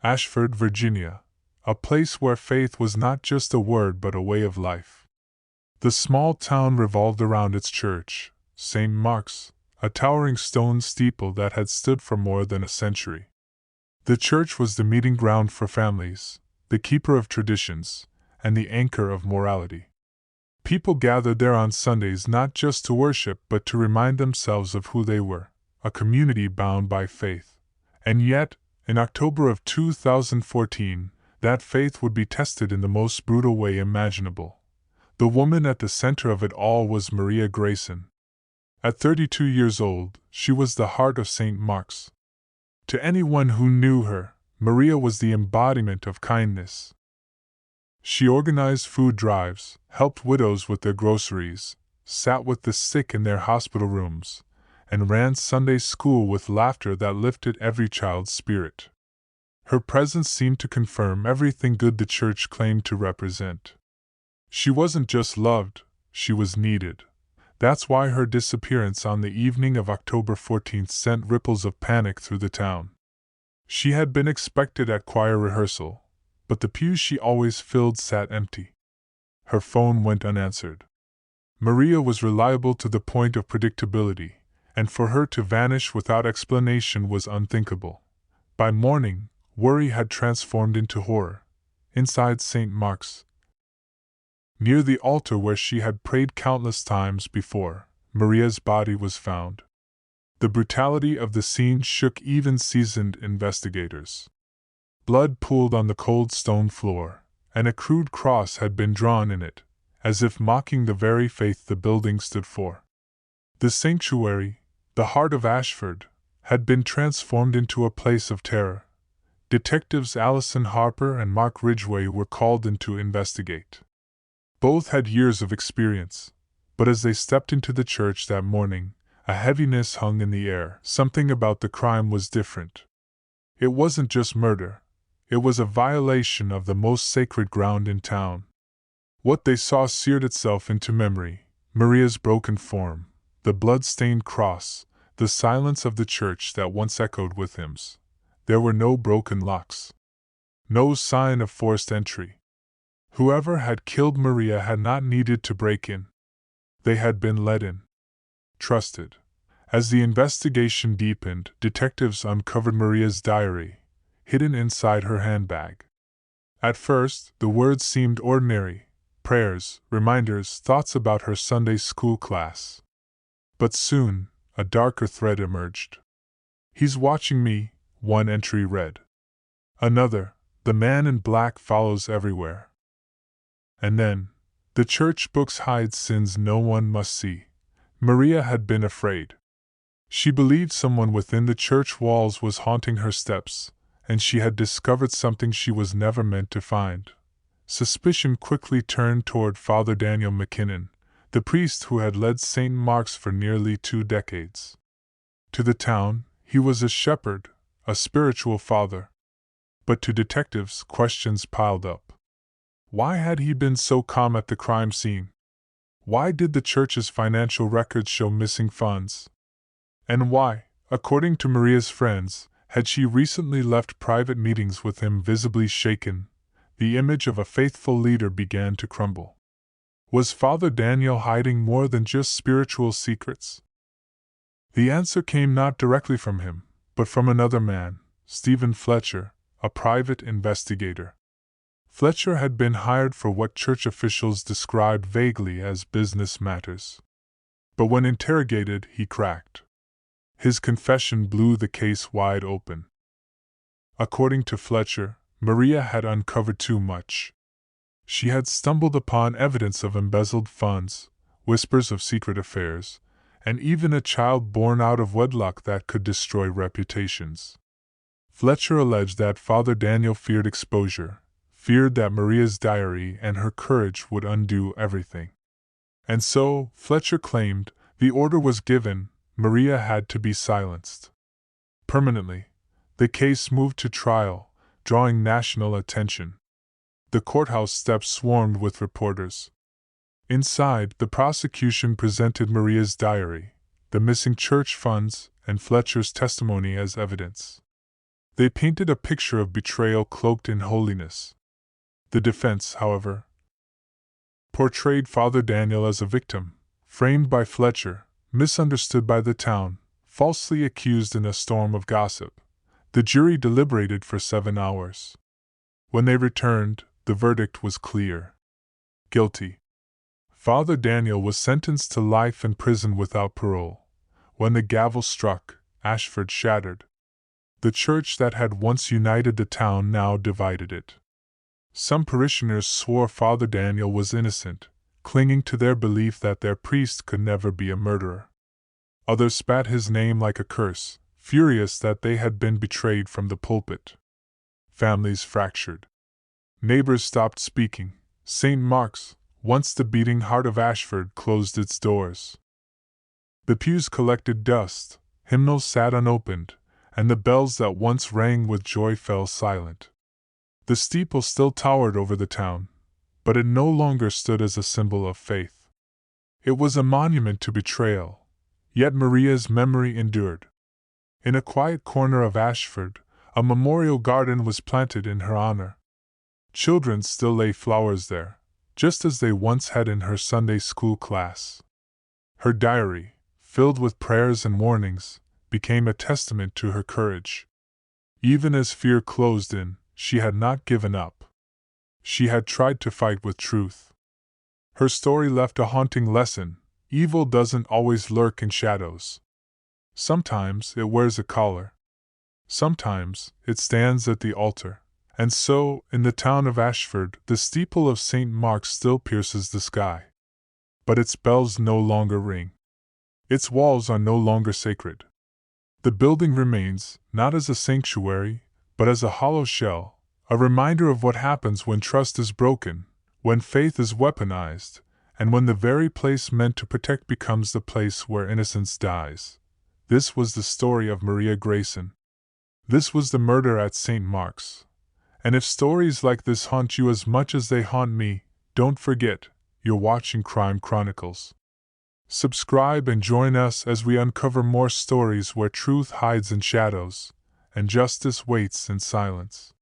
Ashford, Virginia, a place where faith was not just a word but a way of life. The small town revolved around its church, St. Mark's, a towering stone steeple that had stood for more than a century. The church was the meeting ground for families, the keeper of traditions, and the anchor of morality. People gathered there on Sundays not just to worship but to remind themselves of who they were, a community bound by faith. And yet, in October of 2014, that faith would be tested in the most brutal way imaginable. The woman at the center of it all was Maria Grayson. At 32 years old, she was the heart of St. Mark's. To anyone who knew her, Maria was the embodiment of kindness. She organized food drives, helped widows with their groceries, sat with the sick in their hospital rooms, and ran Sunday school with laughter that lifted every child's spirit. Her presence seemed to confirm everything good the church claimed to represent. She wasn't just loved, she was needed. That's why her disappearance on the evening of October 14th sent ripples of panic through the town. She had been expected at choir rehearsal, but the pews she always filled sat empty. Her phone went unanswered. Maria was reliable to the point of predictability, and for her to vanish without explanation was unthinkable. By morning, worry had transformed into horror. Inside St. Mark's, near the altar where she had prayed countless times before, Maria's body was found. The brutality of the scene shook even seasoned investigators. Blood pooled on the cold stone floor, and a crude cross had been drawn in it, as if mocking the very faith the building stood for. The sanctuary, the heart of Ashford, had been transformed into a place of terror. Detectives Allison Harper and Mark Ridgway were called in to investigate. Both had years of experience, but as they stepped into the church that morning, a heaviness hung in the air. Something about the crime was different. It wasn't just murder. It was a violation of the most sacred ground in town. What they saw seared itself into memory: Maria's broken form, the blood-stained cross, the silence of the church that once echoed with hymns. There were no broken locks. No sign of forced entry. Whoever had killed Maria had not needed to break in. They had been let in. Trusted. As the investigation deepened, detectives uncovered Maria's diary, hidden inside her handbag. At first, the words seemed ordinary: prayers, reminders, thoughts about her Sunday school class. But soon, a darker thread emerged. "He's watching me," one entry read. Another, "The man in black follows everywhere." And then, "The church books hide sins no one must see." Maria had been afraid. She believed someone within the church walls was haunting her steps, and she had discovered something she was never meant to find. Suspicion quickly turned toward Father Daniel McKinnon, the priest who had led St. Mark's for nearly 2 decades. To the town, he was a shepherd, a spiritual father. But to detectives, questions piled up. Why had he been so calm at the crime scene? Why did the church's financial records show missing funds? And why, according to Maria's friends, had she recently left private meetings with him visibly shaken? The image of a faithful leader began to crumble. Was Father Daniel hiding more than just spiritual secrets? The answer came not directly from him, but from another man, Stephen Fletcher, a private investigator. Fletcher had been hired for what church officials described vaguely as business matters. But when interrogated, he cracked. His confession blew the case wide open. According to Fletcher, Maria had uncovered too much. She had stumbled upon evidence of embezzled funds, whispers of secret affairs, and even a child born out of wedlock that could destroy reputations. Fletcher alleged that Father Daniel feared exposure, feared that Maria's diary and her courage would undo everything. And so, Fletcher claimed, the order was given: Maria had to be silenced. Permanently, the case moved to trial, drawing national attention. The courthouse steps swarmed with reporters. Inside, the prosecution presented Maria's diary, the missing church funds, and Fletcher's testimony as evidence. They painted a picture of betrayal cloaked in holiness. The defense, however, portrayed Father Daniel as a victim, framed by Fletcher, misunderstood by the town, falsely accused in a storm of gossip. The jury deliberated for 7 hours. When they returned, the verdict was clear. Guilty. Father Daniel was sentenced to life in prison without parole. When the gavel struck, Ashford shattered. The church that had once united the town now divided it. Some parishioners swore Father Daniel was innocent, clinging to their belief that their priest could never be a murderer. Others spat his name like a curse, furious that they had been betrayed from the pulpit. Families fractured. Neighbors stopped speaking. St. Mark's, once the beating heart of Ashford, closed its doors. The pews collected dust, hymnals sat unopened, and the bells that once rang with joy fell silent. The steeple still towered over the town, but it no longer stood as a symbol of faith. It was a monument to betrayal, yet Maria's memory endured. In a quiet corner of Ashford, a memorial garden was planted in her honor. Children still lay flowers there, just as they once had in her Sunday school class. Her diary, filled with prayers and warnings, became a testament to her courage. Even as fear closed in, she had not given up. She had tried to fight with truth. Her story left a haunting lesson: evil doesn't always lurk in shadows. Sometimes it wears a collar. Sometimes it stands at the altar. And so, in the town of Ashford, the steeple of St. Mark's still pierces the sky. But its bells no longer ring. Its walls are no longer sacred. The building remains, not as a sanctuary, but as a hollow shell, a reminder of what happens when trust is broken, when faith is weaponized, and when the very place meant to protect becomes the place where innocence dies. This was the story of Maria Grayson. This was the murder at St. Mark's. And if stories like this haunt you as much as they haunt me, don't forget, you're watching Crime Chronicles. Subscribe and join us as we uncover more stories where truth hides in shadows, and justice waits in silence.